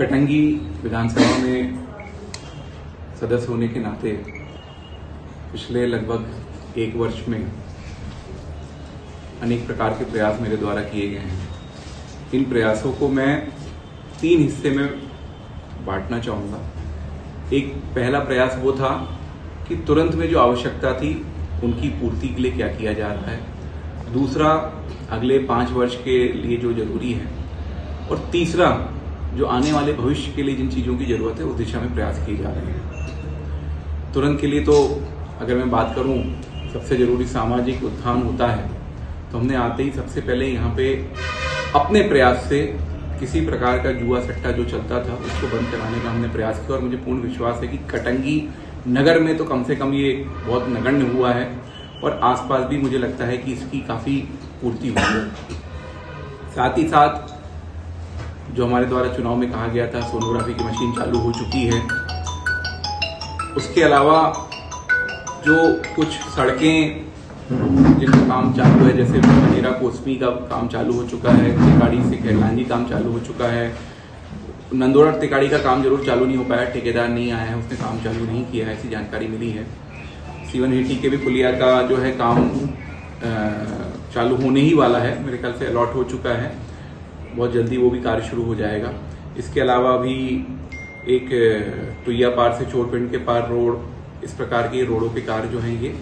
कटंगी विधानसभा में सदस्य होने के नाते पिछले लगभग 1 वर्ष में अनेक प्रकार के प्रयास मेरे द्वारा किए गए हैं। इन प्रयासों को मैं 3 हिस्से में बांटना चाहूँगा। एक पहला प्रयास वो था कि तुरंत में जो आवश्यकता थी उनकी पूर्ति के लिए क्या किया जा रहा है। दूसरा, अगले 5 वर्ष के लिए जो जरूरी है। और तीसरा, जो आने वाले भविष्य के लिए जिन चीज़ों की जरूरत है उस दिशा में प्रयास किए जा रहे हैं। तुरंत के लिए तो अगर मैं बात करूं, सबसे जरूरी सामाजिक उत्थान होता है, तो हमने आते ही सबसे पहले यहाँ पे अपने प्रयास से किसी प्रकार का जुआ सट्टा जो चलता था उसको बंद कराने का हमने प्रयास किया। और मुझे पूर्ण विश्वास है कि कटंगी नगर में तो कम से कम ये बहुत नगण्य हुआ है और आसपास भी मुझे लगता है कि इसकी काफ़ी पूर्ति हुई है। साथ ही साथ जो हमारे द्वारा चुनाव में कहा गया था, सोनोग्राफी की मशीन चालू हो चुकी है। उसके अलावा जो कुछ सड़कें जिनका काम चालू है, जैसे बनेरा कोसमी का काम चालू हो चुका है, तिकाड़ी से खैरलांजी काम चालू हो चुका है। नंदोरा तिकाड़ी का काम जरूर चालू नहीं हो पाया, ठेकेदार नहीं आया है, उसने काम चालू नहीं किया है, ऐसी जानकारी मिली है। सीवन हेटी के भी पुलिया का जो है काम चालू होने ही वाला है, मेरे ख्याल से अलॉट हो चुका है, बहुत जल्दी वो भी कार्य शुरू हो जाएगा। इसके अलावा भी एक टुइया पार से चोरपिंड के पार रोड, इस प्रकार के रोडों के कार्य जो हैं ये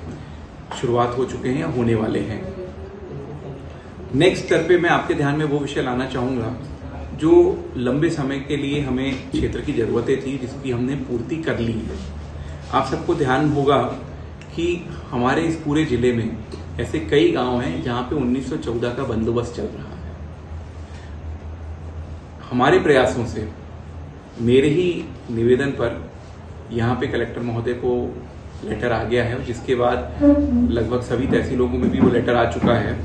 शुरुआत हो चुके हैं या होने वाले हैं। नेक्स्ट स्तर पे मैं आपके ध्यान में वो विषय लाना चाहूँगा जो लंबे समय के लिए हमें क्षेत्र की ज़रूरतें थी, जिसकी हमने पूर्ति कर ली है। आप सबको ध्यान होगा कि हमारे इस पूरे जिले में ऐसे कई गांव हैं जहां पे 1914 का बंदोबस्त चल रहा है। हमारे प्रयासों से, मेरे ही निवेदन पर यहाँ पे कलेक्टर महोदय को लेटर आ गया है, जिसके बाद लगभग सभी तहसीलों में भी वो लेटर आ चुका है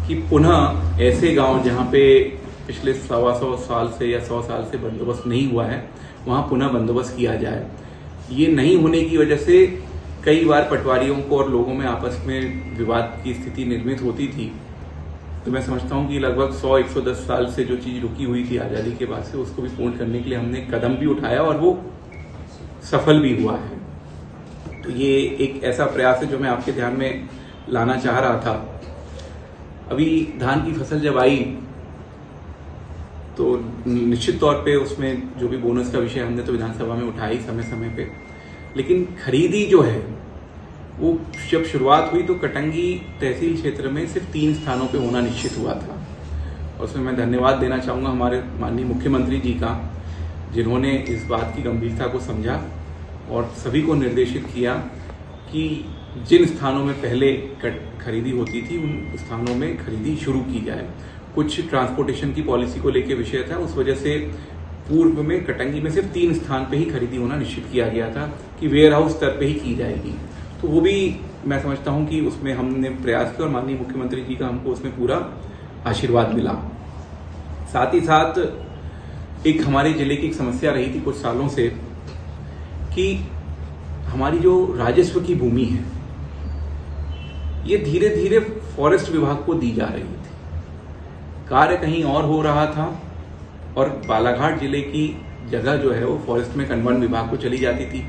कि पुनः ऐसे गांव जहाँ पे पिछले 100 साल से या 100 साल से बंदोबस्त नहीं हुआ है, वहाँ पुनः बंदोबस्त किया जाए। ये नहीं होने की वजह से कई बार पटवारियों को और लोगों में आपस में विवाद की स्थिति निर्मित होती थी। तो मैं समझता हूँ कि लगभग 100-110 साल से जो चीज़ रुकी हुई थी आज़ादी के बाद से, उसको भी पूर्ण करने के लिए हमने कदम भी उठाया और वो सफल भी हुआ है। तो ये एक ऐसा प्रयास है जो मैं आपके ध्यान में लाना चाह रहा था। अभी धान की फसल जब आई तो निश्चित तौर पे उसमें जो भी बोनस का विषय हमने तो विधानसभा में उठाया ही समय समय पे, लेकिन खरीदी जो है वो जब शुरुआत हुई तो कटंगी तहसील क्षेत्र में सिर्फ 3 स्थानों पे होना निश्चित हुआ था। और उसमें मैं धन्यवाद देना चाहूँगा हमारे माननीय मुख्यमंत्री जी का, जिन्होंने इस बात की गंभीरता को समझा और सभी को निर्देशित किया कि जिन स्थानों में पहले खरीदी होती थी उन स्थानों में खरीदी शुरू की जाए। कुछ ट्रांसपोर्टेशन की पॉलिसी को लेकर विषय था, उस वजह से पूर्व में कटंगी में सिर्फ 3 स्थान पे ही खरीदी होना निश्चित किया गया था कि वेयर हाउस स्तर पे ही की जाएगी। तो वो भी मैं समझता हूँ कि उसमें हमने प्रयास किया और माननीय मुख्यमंत्री जी का हमको उसमें पूरा आशीर्वाद मिला। साथ ही साथ एक हमारे जिले की एक समस्या रही थी कुछ सालों से कि हमारी जो राजस्व की भूमि है ये धीरे धीरे फॉरेस्ट विभाग को दी जा रही थी। कार्य कहीं और हो रहा था और बालाघाट जिले की जगह जो है वो फॉरेस्ट में वन विभाग को चली जाती थी,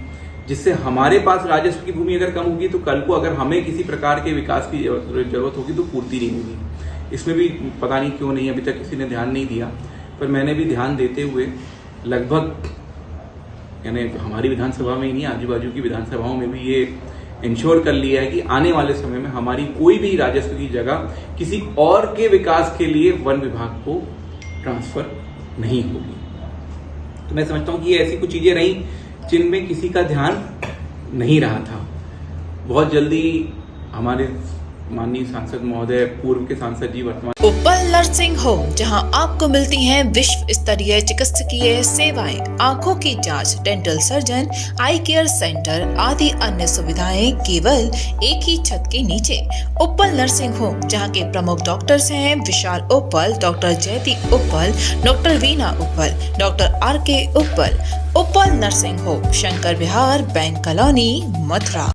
जिससे हमारे पास राजस्व की भूमि अगर कम होगी तो कल को अगर हमें किसी प्रकार के विकास की जरूरत होगी तो पूर्ति नहीं होगी। इसमें भी पता नहीं क्यों नहीं अभी तक किसी ने ध्यान नहीं दिया, पर मैंने भी ध्यान देते हुए लगभग, यानी हमारी विधानसभा में ही नहीं आजू बाजू की विधानसभाओं में भी ये इंश्योर कर लिया है कि आने वाले समय में हमारी कोई भी राजस्व की जगह किसी और के विकास के लिए वन विभाग को ट्रांसफर नहीं होगी। तो मैं समझता हूँ कि ये ऐसी कुछ चीजें रही जिनमें किसी का ध्यान नहीं रहा था। बहुत जल्दी हमारे माननीय सांसद महोदय, पूर्व के सांसद जी, वर्तमान उपल नर्सिंग होम, जहां आपको मिलती हैं विश्व स्तरीय चिकित्सकीय सेवाएं, आंखों की जांच, डेंटल सर्जन, आई केयर सेंटर आदि अन्य सुविधाएं केवल एक ही छत के नीचे। उपल नर्सिंग होम, जहां के प्रमुख डॉक्टर्स हैं विशाल उप्पल, डॉक्टर जयती उप्पल, डॉक्टर वीना उप्पल, डॉक्टर RK उप्पल। उपल नर्सिंग होम, शंकर विहार, बैंक कॉलोनी, मथुरा।